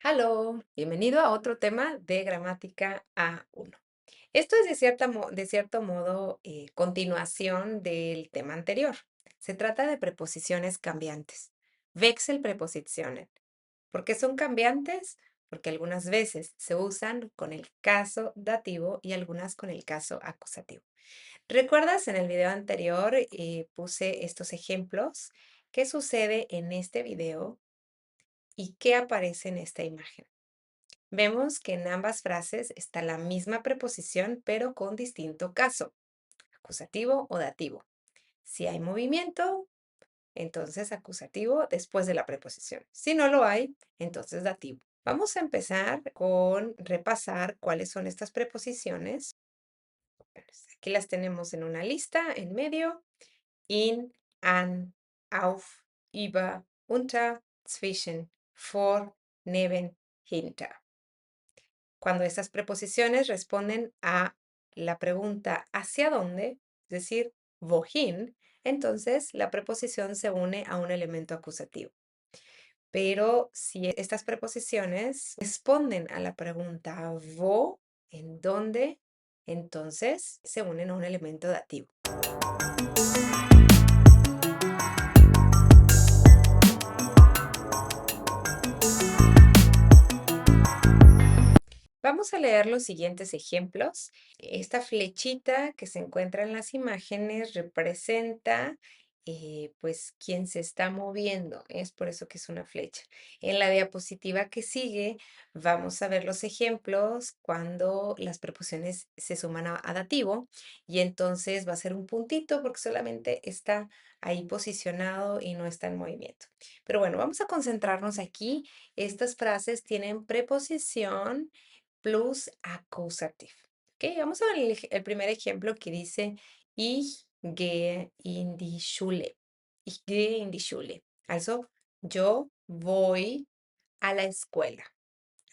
Hallo, bienvenido a otro tema de gramática A1. Esto es de cierto modo continuación del tema anterior. Se trata de preposiciones cambiantes. Wechselprepositionen. ¿Por qué son cambiantes? Porque algunas veces se usan con el caso dativo y algunas con el caso acusativo. ¿Recuerdas en el video anterior puse estos ejemplos? ¿Qué sucede en este video y qué aparece en esta imagen? Vemos que en ambas frases está la misma preposición, pero con distinto caso, acusativo o dativo. Si hay movimiento, entonces acusativo después de la preposición. Si no lo hay, entonces dativo. Vamos a empezar con repasar cuáles son estas preposiciones. Aquí las tenemos en una lista en medio. In, an, auf, über, unter, zwischen, vor, neben, hinter. Cuando estas preposiciones responden a la pregunta ¿hacia dónde? Es decir, wohin, entonces la preposición se une a un elemento acusativo. Pero si estas preposiciones responden a la pregunta wo, ¿en dónde? Entonces se unen a un elemento dativo. Vamos a leer los siguientes ejemplos. Esta flechita que se encuentra en las imágenes representa pues quién se está moviendo. Es por eso que es una flecha. En la diapositiva que sigue vamos a ver los ejemplos cuando las preposiciones se suman a dativo y entonces va a ser un puntito porque solamente está ahí posicionado y no está en movimiento. Pero bueno, vamos a concentrarnos aquí. Estas frases tienen preposición plus accusative. Ok, vamos a ver el primer ejemplo que dice Ich gehe in die Schule. Ich gehe in die Schule. Also, yo voy a la escuela.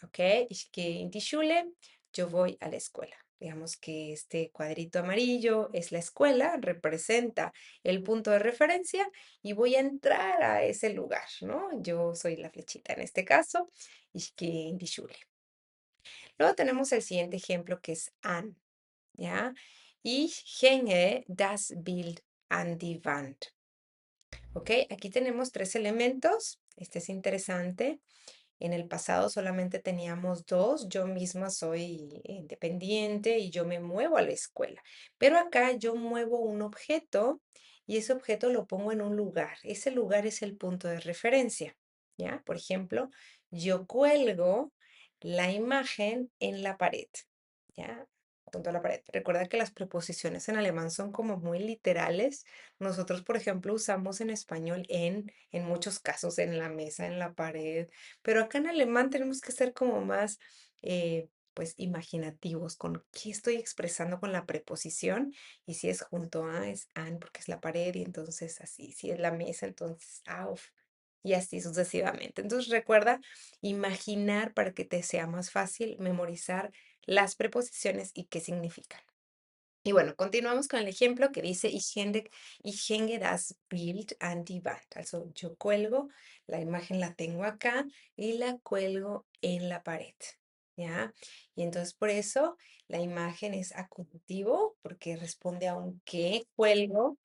Ok, ich gehe in die Schule. Yo voy a la escuela. Digamos que este cuadrito amarillo es la escuela, representa el punto de referencia y voy a entrar a ese lugar, ¿no? Yo soy la flechita en este caso. Ich gehe in die Schule. Luego tenemos el siguiente ejemplo que es an, ¿ya? Ich hänge das Bild an die Wand. ¿Ok? Aquí tenemos tres elementos. Este es interesante. En el pasado solamente teníamos dos. Yo misma soy independiente y yo me muevo a la escuela. Pero acá yo muevo un objeto y ese objeto lo pongo en un lugar. Ese lugar es el punto de referencia, ¿ya? Por ejemplo, yo cuelgo la imagen en la pared, ¿ya? Junto a la pared. Recuerda que las preposiciones en alemán son como muy literales. Nosotros, por ejemplo, usamos en español en muchos casos, en la mesa, en la pared, pero acá en alemán tenemos que ser como más, pues, imaginativos con qué estoy expresando con la preposición. Y si es junto a, es an, porque es la pared, y entonces así. Si es la mesa, entonces auf. Y así sucesivamente. Entonces recuerda imaginar para que te sea más fácil memorizar las preposiciones y qué significan. Y bueno, continuamos con el ejemplo que dice, ich hänge das Bild an die Wand. Also, yo cuelgo, la imagen la tengo acá y la cuelgo en la pared, ¿ya? Y entonces por eso la imagen es acusativo, porque responde a un qué cuelgo,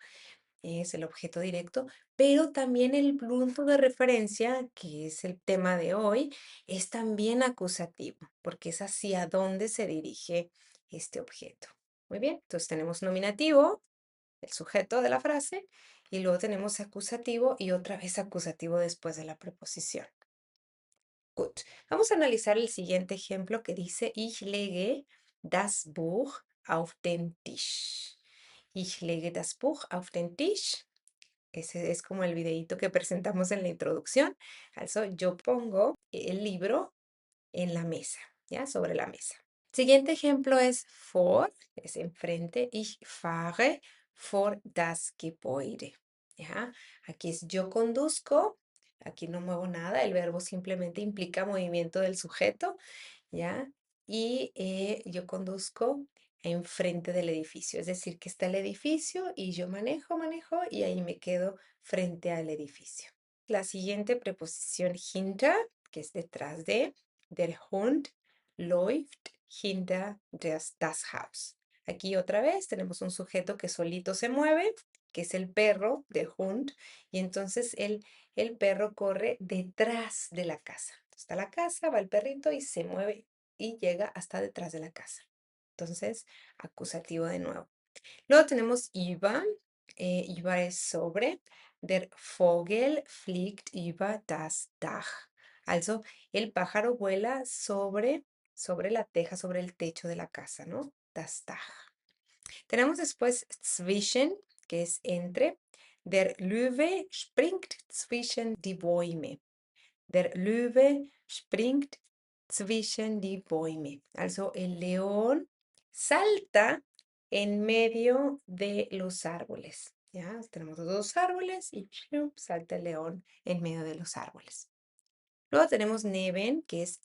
es el objeto directo, pero también el punto de referencia, que es el tema de hoy, es también acusativo, porque es hacia dónde se dirige este objeto. Muy bien, entonces tenemos nominativo, el sujeto de la frase, y luego tenemos acusativo y otra vez acusativo después de la preposición. Good. Vamos a analizar el siguiente ejemplo que dice, Ich lege das Buch auf den Tisch. Ich lege das Buch auf den Tisch. Ese es como el videíto que presentamos en la introducción. Also, yo pongo el libro en la mesa, ¿ya? Sobre la mesa. Siguiente ejemplo es vor, es enfrente. Ich fahre vor das Gebäude, ¿ya? Aquí es yo conduzco, aquí no muevo nada, el verbo simplemente implica movimiento del sujeto, ¿ya? Y yo conduzco enfrente del edificio, es decir, que está el edificio y yo manejo y ahí me quedo frente al edificio. La siguiente preposición hinter, que es detrás de, Der Hund läuft hinter das Haus. Aquí otra vez tenemos un sujeto que solito se mueve, que es el perro, der Hund, y entonces el perro corre detrás de la casa. Está la casa, va el perrito y se mueve y llega hasta detrás de la casa. Entonces, acusativo de nuevo. Luego tenemos über. Über es sobre. Der Vogel fliegt über das Dach. Also, el pájaro vuela sobre la teja, sobre el techo de la casa, ¿no? Das Dach. Tenemos después zwischen, que es entre. Der Löwe springt zwischen die Bäume. Der Löwe springt zwischen die Bäume. Also el león salta en medio de los árboles. Ya, tenemos los dos árboles y ¡plum! Salta el león en medio de los árboles. Luego tenemos neben, que es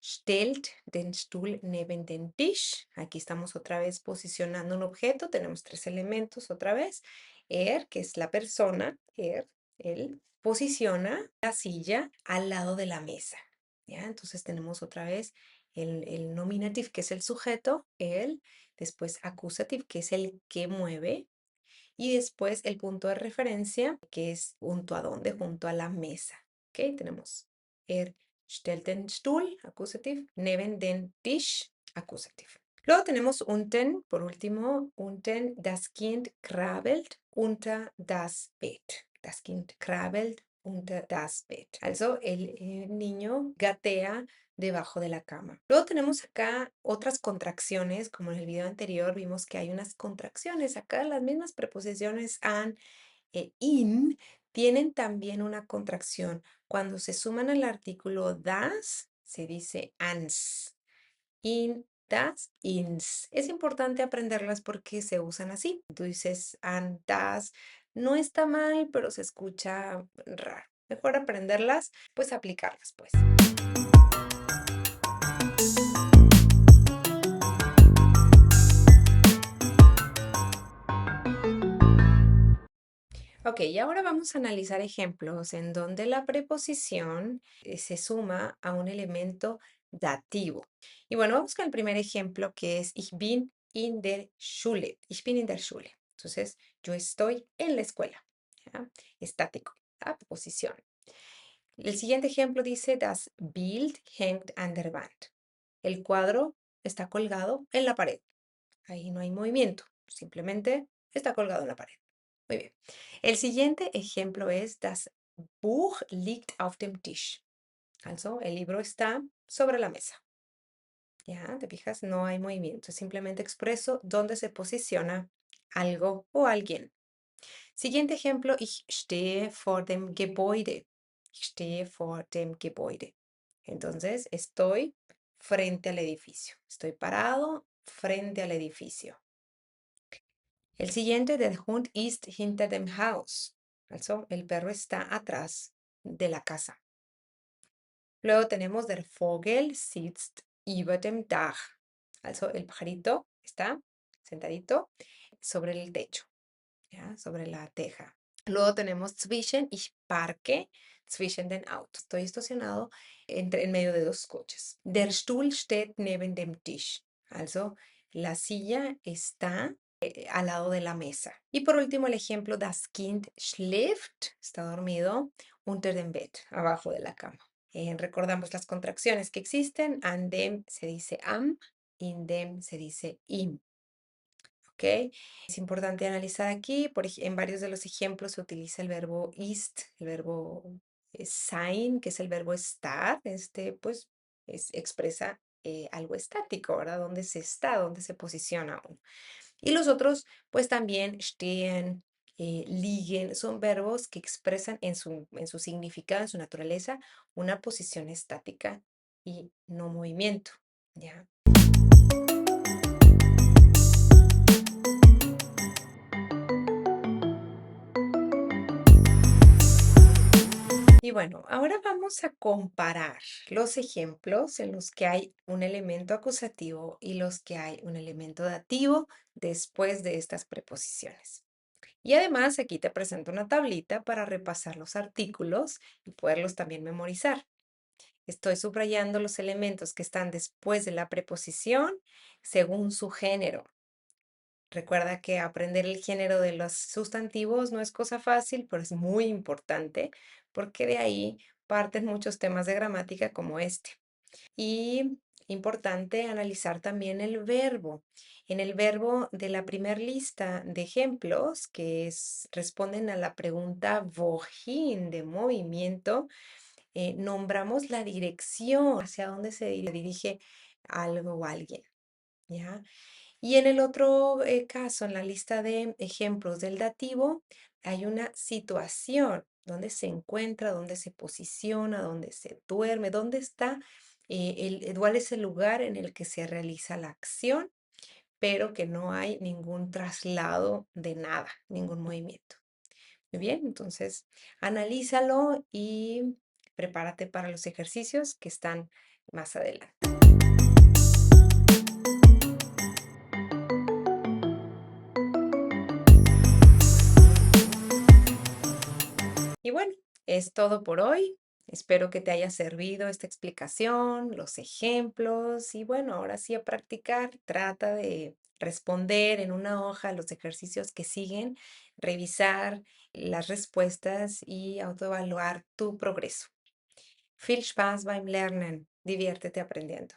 stellt den Stuhl neben den Tisch. Aquí estamos otra vez posicionando un objeto. Tenemos tres elementos otra vez. Que es la persona. Él posiciona la silla al lado de la mesa. ¿Ya? Entonces tenemos otra vez el nominative, que es el sujeto, él. Después accusative, que es el que mueve. Y después el punto de referencia, que es junto a dónde, junto a la mesa. ¿Ok? Tenemos stellt den Stuhl, accusative, neben den Tisch, accusative. Luego tenemos unten, por último, unten, das Kind krabbelt unter das Bett. Das Kind krabbelt unter das Bett. Also, el niño gatea debajo de la cama. Luego tenemos acá otras contracciones, como en el video anterior vimos que hay unas contracciones. Acá las mismas preposiciones an e in tienen también una contracción. Cuando se suman al artículo das, se dice ans. In, das, ins. Es importante aprenderlas porque se usan así. Tú dices an, das. No está mal, pero se escucha raro. Mejor aprenderlas, pues aplicarlas, pues. Ok, y ahora vamos a analizar ejemplos en donde la preposición se suma a un elemento dativo. Y bueno, vamos con el primer ejemplo que es Ich bin in der Schule. Ich bin in der Schule. Entonces, yo estoy en la escuela. ¿Ya? Estático. ¿Ya? Preposición. El siguiente ejemplo dice Das Bild hängt an der Wand. El cuadro está colgado en la pared. Ahí no hay movimiento, simplemente está colgado en la pared. Muy bien. El siguiente ejemplo es Das Buch liegt auf dem Tisch. Also, el libro está sobre la mesa. Ya, te fijas, no hay movimiento, simplemente expreso dónde se posiciona algo o alguien. Siguiente ejemplo, ich stehe vor dem Gebäude. Ich stehe vor dem Gebäude. Entonces, estoy frente al edificio. Estoy parado frente al edificio. El siguiente, der Hund ist hinter dem Haus. Also, el perro está atrás de la casa. Luego tenemos der Vogel sitzt über dem Dach. Also, el pajarito está sentadito sobre el techo, ¿ya? Sobre la teja. Luego tenemos zwischen, ich parke zwischen den Autos. Estoy estacionado en medio de dos coches. Der Stuhl steht neben dem Tisch. Also, la silla está al lado de la mesa. Y por último, el ejemplo, das Kind schläft, está dormido, unter dem Bett, abajo de la cama. Recordamos las contracciones que existen. An dem se dice am, in dem se dice im. ¿Ok? Es importante analizar aquí, en varios de los ejemplos se utiliza el verbo ist, el verbo sein, que es el verbo estar. Pues, expresa algo estático, ¿verdad? Dónde se está, dónde se posiciona uno. Y los otros, pues también stehen, liegen, son verbos que expresan en su significado, en su naturaleza, una posición estática y no movimiento, ¿ya? Y bueno, ahora vamos a comparar los ejemplos en los que hay un elemento acusativo y los que hay un elemento dativo después de estas preposiciones. Y además aquí te presento una tablita para repasar los artículos y poderlos también memorizar. Estoy subrayando los elementos que están después de la preposición según su género. Recuerda que aprender el género de los sustantivos no es cosa fácil, pero es muy importante porque de ahí parten muchos temas de gramática como este. Y importante analizar también el verbo. En el verbo de la primera lista de ejemplos, responden a la pregunta wohin de movimiento, nombramos la dirección hacia dónde se dirige algo o alguien, ¿ya? Y en el otro caso, en la lista de ejemplos del dativo, hay una situación, dónde se encuentra, dónde se posiciona, dónde se duerme, dónde está, cuál es el lugar en el que se realiza la acción, pero que no hay ningún traslado de nada, ningún movimiento. Muy bien, entonces analízalo y prepárate para los ejercicios que están más adelante. Y bueno, es todo por hoy. Espero que te haya servido esta explicación, los ejemplos y bueno, ahora sí a practicar. Trata de responder en una hoja los ejercicios que siguen, revisar las respuestas y autoevaluar tu progreso. Viel Spaß beim Lernen. Diviértete aprendiendo.